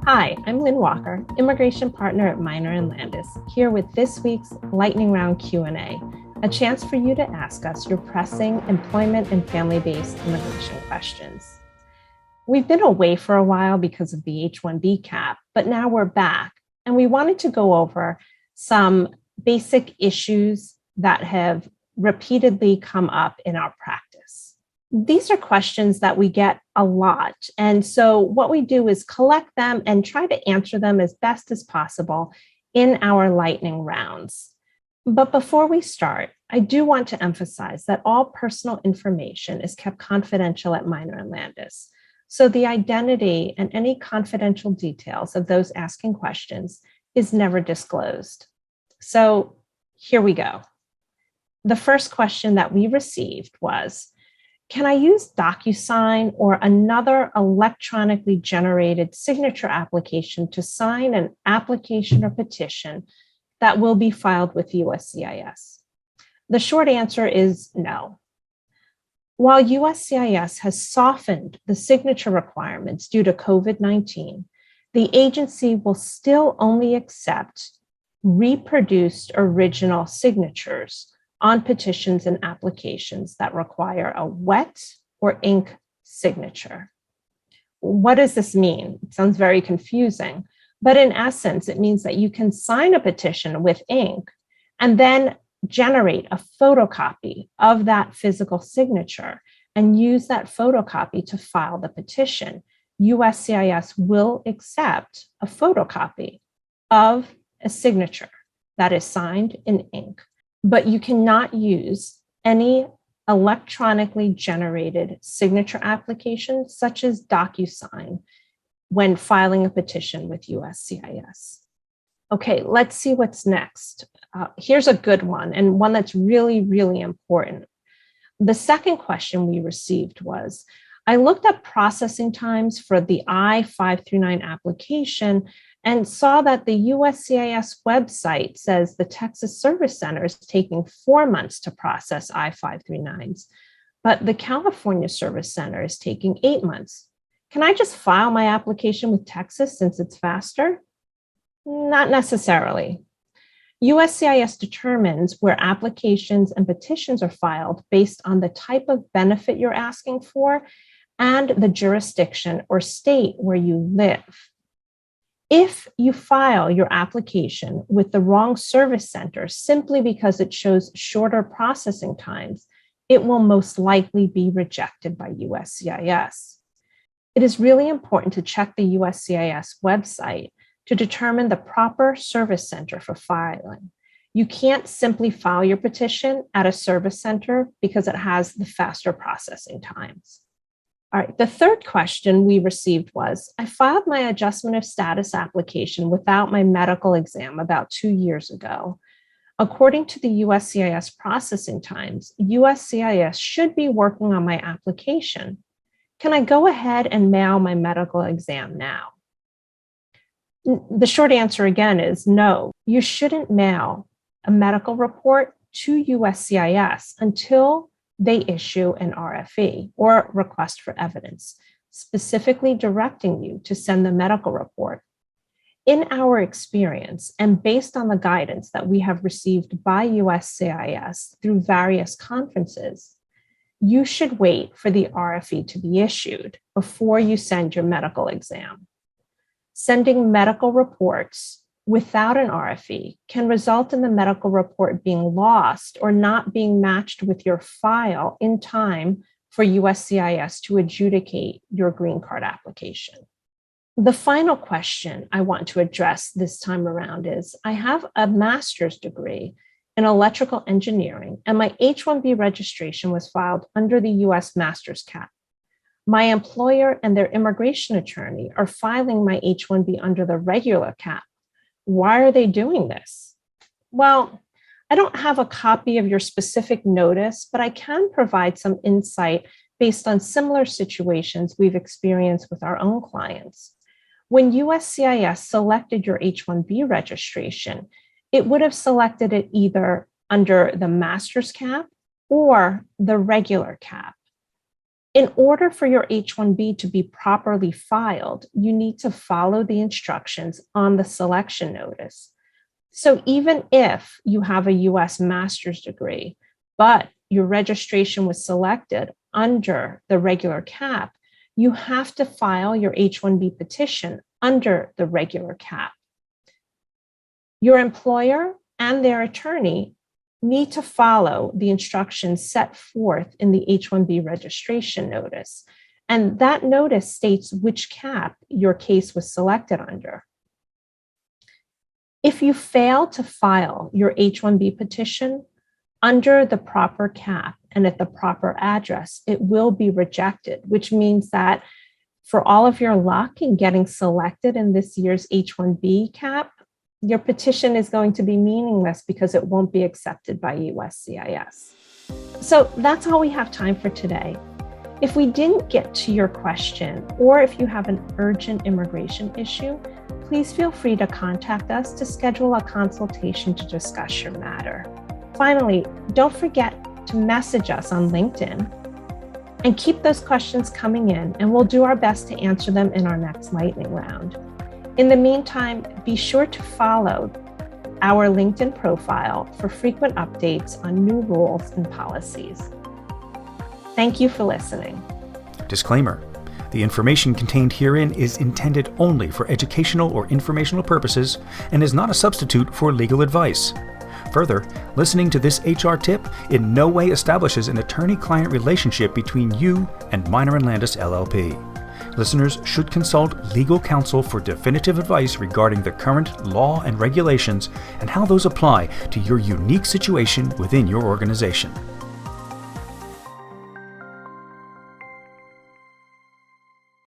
Hi, I'm Lynn Walker, immigration partner at Minor & Landis, here with this week's Lightning Round Q&A, a chance for you to ask us your pressing employment and family-based immigration questions. We've been away for a while because of the H-1B cap, but now we're back, and we wanted to go over some basic issues that have repeatedly come up in our practice. These are questions that we get a lot. And so what we do is collect them and try to answer them as best as possible in our lightning rounds. But before we start, I do want to emphasize that all personal information is kept confidential at Minor & Landis. So the identity and any confidential details of those asking questions is never disclosed. So here we go. The first question that we received was, can I use DocuSign or another electronically generated signature application to sign an application or petition that will be filed with USCIS? The short answer is no. While USCIS has softened the signature requirements due to COVID-19, the agency will still only accept reproduced original signatures on petitions and applications that require a wet or ink signature. What does this mean? It sounds very confusing, but in essence, it means that you can sign a petition with ink and then generate a photocopy of that physical signature and use that photocopy to file the petition. USCIS will accept a photocopy of a signature that is signed in ink, but you cannot use any electronically generated signature application such as DocuSign when filing a petition with USCIS. Okay, let's see what's next. Here's a good one, and one that's really, really important. The second question we received was, I looked up processing times for the I-539 application and saw that the USCIS website says the Texas Service Center is taking 4 months to process I-539s, but the California Service Center is taking 8 months. Can I just file my application with Texas since it's faster? Not necessarily. USCIS determines where applications and petitions are filed based on the type of benefit you're asking for and the jurisdiction or state where you live. If you file your application with the wrong service center simply because it shows shorter processing times, it will most likely be rejected by USCIS. It is really important to check the USCIS website to determine the proper service center for filing. You can't simply file your petition at a service center because it has the faster processing times. All right, the third question we received was, I filed my adjustment of status application without my medical exam about 2 years ago. According to the USCIS processing times, USCIS should be working on my application. Can I go ahead and mail my medical exam now? The short answer again is no. You shouldn't mail a medical report to USCIS until they issue an RFE or request for evidence, specifically directing you to send the medical report. In our experience, and based on the guidance that we have received by USCIS through various conferences, you should wait for the RFE to be issued before you send your medical exam. Sending medical reports without an RFE can result in the medical report being lost or not being matched with your file in time for USCIS to adjudicate your green card application. The final question I want to address this time around is, I have a master's degree in electrical engineering and my H-1B registration was filed under the US Master Cap. My employer and their immigration attorney are filing my H-1B under the regular cap. Why are they doing this? Well, I don't have a copy of your specific notice, but I can provide some insight based on similar situations we've experienced with our own clients. When USCIS selected your H-1B registration, it would have selected it either under the master's cap or the regular cap. In order for your H-1B to be properly filed, you need to follow the instructions on the selection notice. So even if you have a US master's degree, but your registration was selected under the regular cap, you have to file your H-1B petition under the regular cap. Your employer and their attorney need to follow the instructions set forth in the H-1B registration notice. And that notice states which cap your case was selected under. If you fail to file your H-1B petition under the proper cap and at the proper address, it will be rejected, which means that for all of your luck in getting selected in this year's H-1B cap, your petition is going to be meaningless because it won't be accepted by USCIS. So that's all we have time for today. If we didn't get to your question, or if you have an urgent immigration issue, please feel free to contact us to schedule a consultation to discuss your matter. Finally, don't forget to message us on LinkedIn and keep those questions coming in, and we'll do our best to answer them in our next lightning round. In the meantime, be sure to follow our LinkedIn profile for frequent updates on new rules and policies. Thank you for listening. Disclaimer: the information contained herein is intended only for educational or informational purposes and is not a substitute for legal advice. Further, listening to this HR tip in no way establishes an attorney-client relationship between you and Minor & Landis LLP. Listeners should consult legal counsel for definitive advice regarding the current law and regulations and how those apply to your unique situation within your organization.